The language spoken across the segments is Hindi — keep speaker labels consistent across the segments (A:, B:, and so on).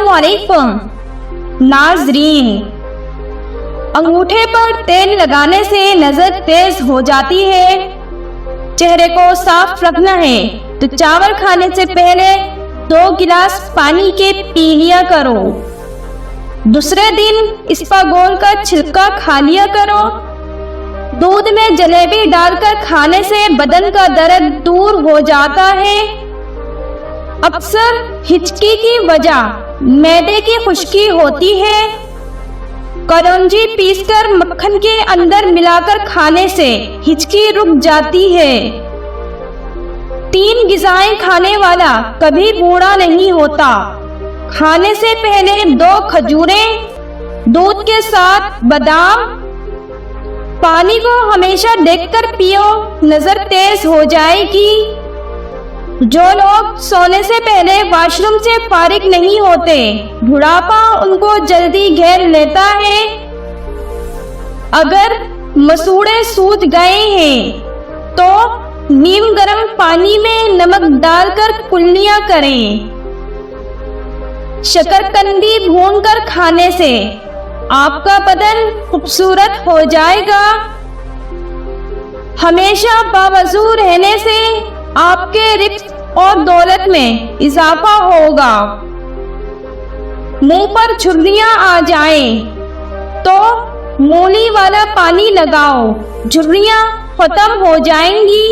A: अस्सलामुअलैकुम नाज़रीन। अंगूठे पर तेल लगाने से नज़र तेज हो जाती है। चेहरे को साफ रखना है तो चावल खाने से पहले 2 गिलास पानी के पी लिया करो। दूसरे दिन इसबगोल का छिलका खा लिया करो। दूध में जलेबी डालकर खाने से बदन का दर्द दूर हो जाता है। अक्सर हिचकी की वजह मैदे की खुश्की होती है। करौंजी पीसकर मक्खन के अंदर मिलाकर खाने से हिचकी रुक जाती है। 3 ग़िज़ाएं खाने वाला कभी बूढ़ा नहीं होता। खाने से पहले 2 खजूरें, दूध के साथ बादाम। पानी को हमेशा देखकर पियो, नजर तेज हो जाएगी। जो लोग सोने से पहले वॉशरूम से फारिग नहीं होते, बुढ़ापा उनको जल्दी घेर लेता है। अगर मसूड़े सूज गए हैं तो नीम गर्म पानी में नमक डालकर कुल्लियां करें। शकरकंदी भूनकर खाने से आपका बदन खूबसूरत हो जाएगा। हमेशा बावजू रहने से आपके रिज़्क़ और दौलत में इजाफा होगा। मुंह पर झुर्रियां आ जाएं तो मूली वाला पानी लगाओ, झुर्रियां खत्म हो जाएंगी।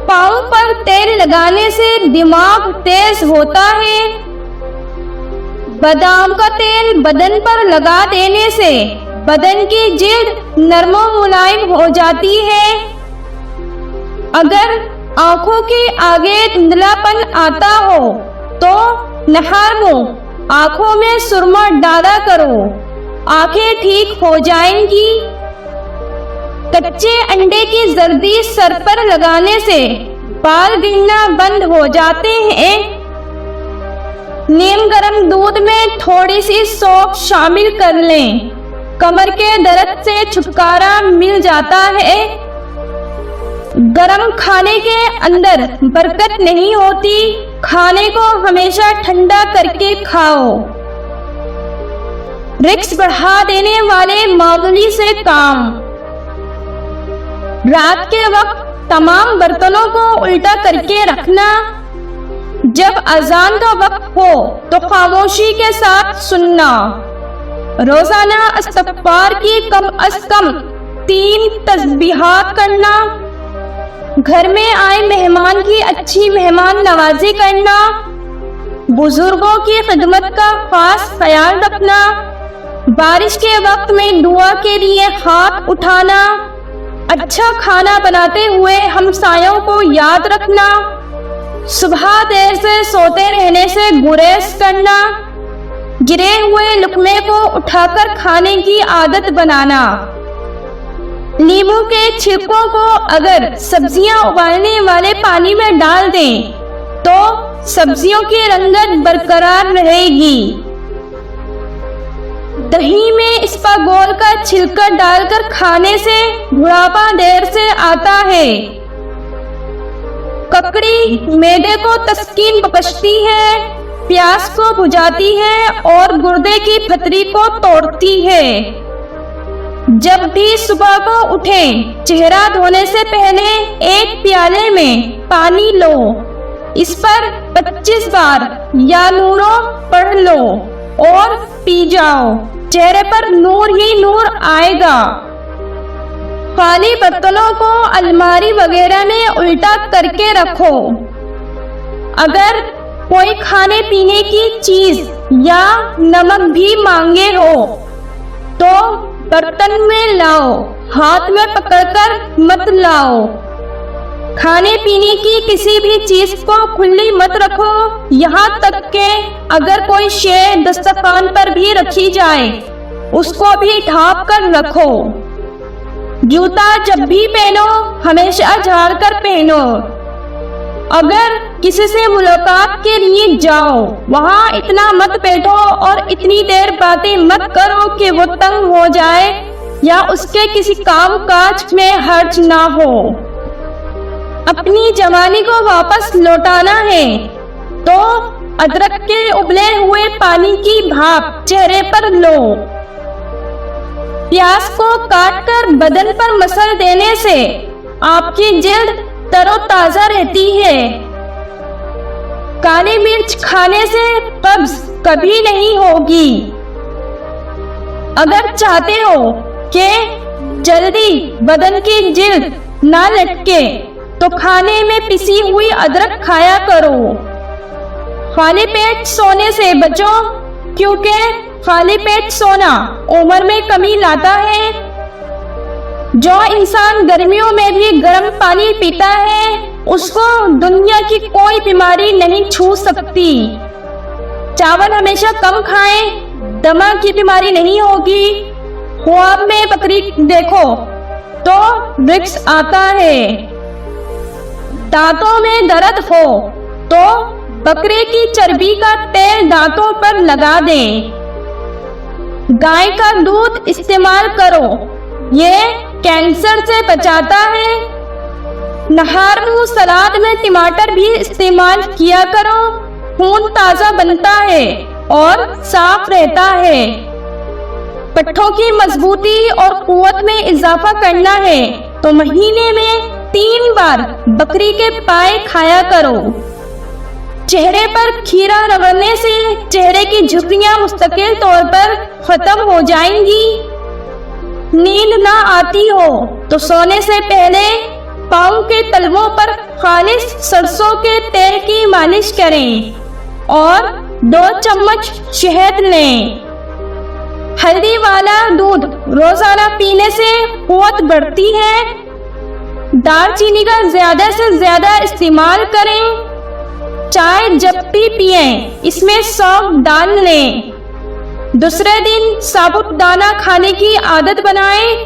A: पाँव पर तेल लगाने से दिमाग तेज होता है। बादाम का तेल बदन पर लगा देने से बदन की जिल्द नरम मुलायम हो जाती है। अगर आंखों के आगे धुंधलापन आता हो तो नहार मुंह आंखों में सुरमा डाला करो, आंखें ठीक हो जाएंगी। कच्चे अंडे की जर्दी सर पर लगाने से बाल गिरना बंद हो जाते हैं। नीम गर्म दूध में थोड़ी सी सौंफ शामिल कर लें, कमर के दर्द से छुटकारा मिल जाता है। गरम खाने के अंदर बरकत नहीं होती, खाने को हमेशा ठंडा करके खाओ। रिस्क बढ़ा देने वाले मामूली से काम। रात के वक्त तमाम बर्तनों को उल्टा करके रखना। जब अजान का वक्त हो तो खामोशी के साथ सुनना। रोजाना इस्तिग़फ़ार की कम अज कम 3 तस्बीहात करना। घर में आए मेहमान की अच्छी मेहमान नवाजी करना। बुजुर्गों की खिदमत का खास ख्याल रखना। बारिश के वक्त में दुआ के लिए हाथ उठाना। अच्छा खाना बनाते हुए हमसायों को याद रखना। सुबह देर से सोते रहने से गुरेज करना। गिरे हुए लुक़मे को उठाकर खाने की आदत बनाना। नींबू के छिलकों को अगर सब्जियां उबालने वाले पानी में डाल दें तो सब्जियों की रंगत बरकरार रहेगी। दही में इसबगोल का छिलका डालकर खाने से बुढ़ापा देर से आता है। ककड़ी मैदे को तस्कीन बख्शती है, प्यास को बुझाती है और गुर्दे की पथरी को तोड़ती है। जब भी सुबह को उठें, चेहरा धोने से पहले 1 प्याले में पानी लो। इस पर 25 बार या नूरो पढ़ लो और पी जाओ। चेहरे पर नूर ही नूर आएगा। खाली बर्तनों को अलमारी वगैरह में उल्टा करके रखो। अगर कोई खाने पीने की चीज या नमक भी मांगे हो तो बर्तन में लाओ, हाथ में पकड़कर मत लाओ। खाने पीने की किसी भी चीज को खुली मत रखो, यहाँ तक कि अगर कोई शे दस्तरखान पर भी रखी जाए उसको भी ढाँप कर रखो। जूता जब भी पहनो हमेशा झाड़ कर पहनो। अगर किसी से मुलाकात के लिए जाओ, वहाँ इतना मत बैठो और इतनी देर बातें मत करो कि वो तंग हो जाए या उसके किसी काम काज में हर्ज ना हो। अपनी जवानी को वापस लौटाना है तो अदरक के उबले हुए पानी की भाप चेहरे पर लो। प्याज को काटकर बदन पर मसल देने से आपकी जिल्द तरोताजा रहती है। काली मिर्च खाने से कब्ज कभी नहीं होगी। अगर चाहते हो कि जल्दी बदन की जिल्द ना लटके तो खाने में पिसी हुई अदरक खाया करो। खाली पेट सोने से बचो, क्योंकि खाली पेट सोना उम्र में कमी लाता है। जो इंसान गर्मियों में भी गर्म पानी पीता है उसको दुनिया की कोई बीमारी नहीं छू सकती। चावल हमेशा कम खाएं, दमा की बीमारी नहीं होगी। ख्वाब में बकरी देखो तो रिक्स आता है। दांतों में दर्द हो तो बकरे की चर्बी का तेल दांतों पर लगा दें। गाय का दूध इस्तेमाल करो, ये कैंसर से बचाता है। नहार मुंह सलाद में टमाटर भी इस्तेमाल किया करो, खून ताजा बनता है और साफ रहता है। पट्ठों की मजबूती और कुव्वत में इजाफा करना है तो महीने में 3 बार बकरी के पाए खाया करो। चेहरे पर खीरा रगड़ने से चेहरे की झुर्रियां मुस्तकिल तौर पर खत्म हो जाएंगी। नींद ना आती हो तो सोने से पहले पाँव के तलवों पर खालिस सरसों के तेल की मालिश करें और 2 चम्मच शहद लें। हल्दी वाला दूध रोजाना पीने से कुव्वत बढ़ती है। दालचीनी का ज्यादा से ज्यादा इस्तेमाल करें। चाय जब भी पिएं, इसमें सौंफ डाल लें। दूसरे दिन साबुदाना खाने की आदत बनाएं।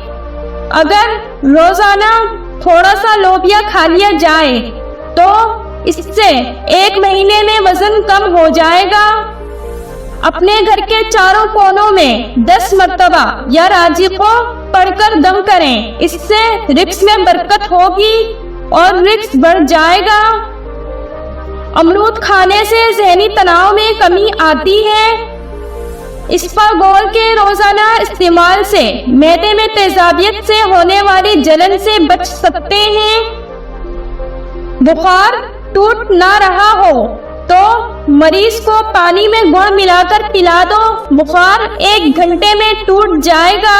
A: अगर रोजाना थोड़ा सा लोबिया खा लिया जाए तो इससे 1 महीने में वजन कम हो जाएगा। अपने घर के चारों कोनों में 10 मर्तबा या राजी को पढ़कर दम करें। इससे रिक्स में बरकत होगी और रिक्स बढ़ जाएगा। अमरूद खाने से ज़हनी तनाव में कमी आती है। इसपागोल के रोजाना इस्तेमाल से मैदे में तेजाबियत से होने वाली जलन से बच सकते हैं। बुखार टूट ना रहा हो तो मरीज को पानी में गुड़ मिलाकर पिला दो, बुखार 1 घंटे में टूट जाएगा।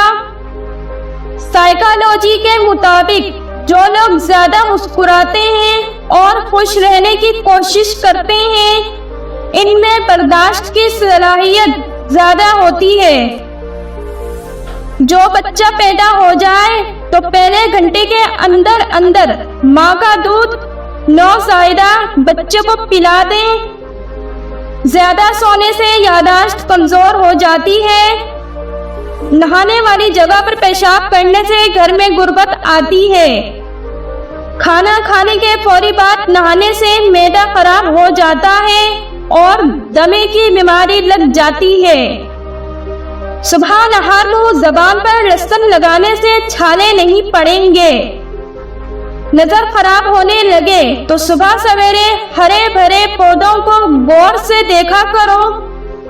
A: साइकोलॉजी के मुताबिक जो लोग ज्यादा मुस्कुराते हैं और खुश रहने की कोशिश करते हैं, इनमें बर्दाश्त की सलाहियत ज्यादा होती है। जो बच्चा पैदा हो जाए तो पहले घंटे के अंदर अंदर माँ का दूध नौज़ायदा बच्चे को पिला दें। ज्यादा सोने से यादाश्त कमजोर हो जाती है। नहाने वाली जगह पर पेशाब करने से घर में गुर्बत आती है। खाना खाने के फौरी बाद नहाने से मैदा खराब हो जाता है और दमे की बीमारी लग जाती है। सुबह नहार मुंह जबान पर लहसुन लगाने से छाले नहीं पड़ेंगे। नजर खराब होने लगे तो सुबह सवेरे हरे भरे पौधों को गौर से देखा करो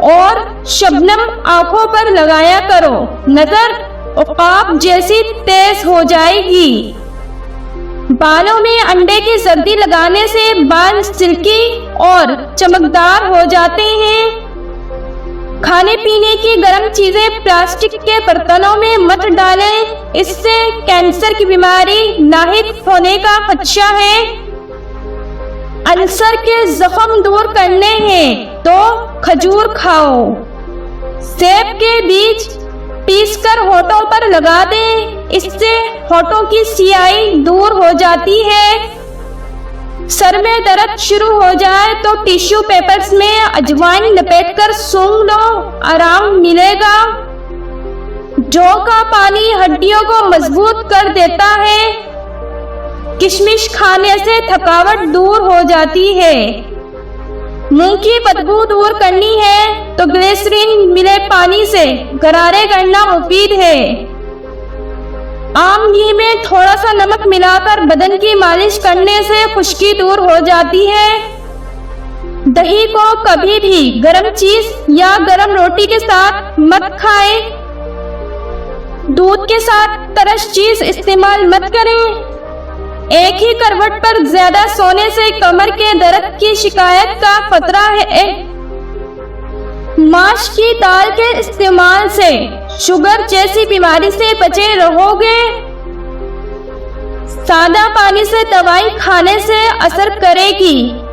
A: और शबनम आंखों पर लगाया करो। नजर उकाब जैसी तेज हो जाएगी। बालों में अंडे की जर्दी लगाने से बाल सिल्की और चमकदार हो जाते हैं। खाने पीने की गर्म चीजें प्लास्टिक के बर्तनों में मत डालें, इससे कैंसर की बीमारी लाहिक होने का खदशा है। अल्सर के जख्म दूर करने हैं तो खजूर खाओ। सेब के बीज पीसकर होठों पर लगा दें, इससे होठों की सियाही दूर हो जाती है। सर में दर्द शुरू हो जाए तो टिश्यू पेपर्स में अजवाइन लपेटकर सूंघ लो, आराम मिलेगा। जौ का पानी हड्डियों को मजबूत कर देता है। किशमिश खाने से थकावट दूर हो जाती है। मुंह की बदबू दूर करनी है तो ग्लिसरीन मिले पानी से गरारे करना मुफीद है। आम घी में थोड़ा सा नमक मिलाकर बदन की मालिश करने से खुश्की दूर हो जाती है। दही को कभी भी गरम चीज या गरम रोटी के साथ मत खाएं। दूध के साथ तरस चीज इस्तेमाल मत करें। एक ही करवट पर ज्यादा सोने से कमर के दर्द की शिकायत का खतरा है। माश की दाल के इस्तेमाल से शुगर जैसी बीमारी से बचे रहोगे। सादा पानी से दवाई खाने से असर करेगी।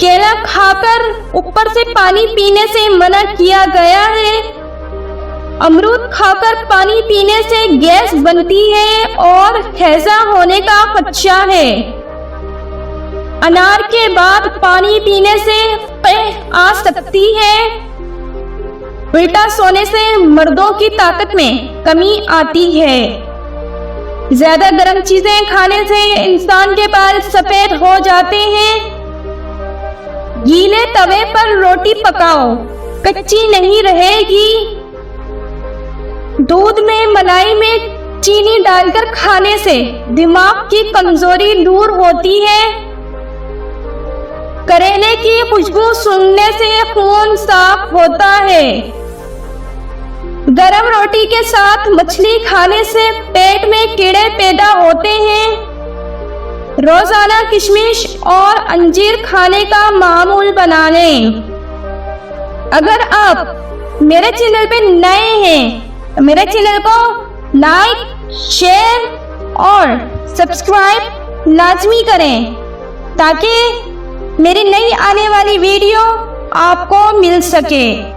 A: केला खाकर ऊपर से पानी पीने से मना किया गया है। अमरूद खाकर पानी पीने से गैस बनती है और हैजा होने का खदशा है। अनार के बाद पानी पीने से कह आ सकती है। उल्टा सोने से मर्दों की ताकत में कमी आती है। ज्यादा गर्म चीजें खाने से इंसान के बाल सफेद हो जाते हैं। गीले तवे पर रोटी पकाओ, कच्ची नहीं रहेगी। दूध में मलाई में चीनी डालकर खाने से दिमाग की कमजोरी दूर होती है। करेले की खुशबू सूंघने से खून साफ होता है। गरम रोटी के साथ मछली खाने से पेट में कीड़े पैदा होते हैं। रोजाना किशमिश और अंजीर खाने का मामूल बना लें। अगर आप मेरे चैनल पे नए हैं, मेरे चैनल को लाइक, शेयर और सब्सक्राइब लाजमी करें ताकि मेरी नई आने वाली वीडियो आपको मिल सके।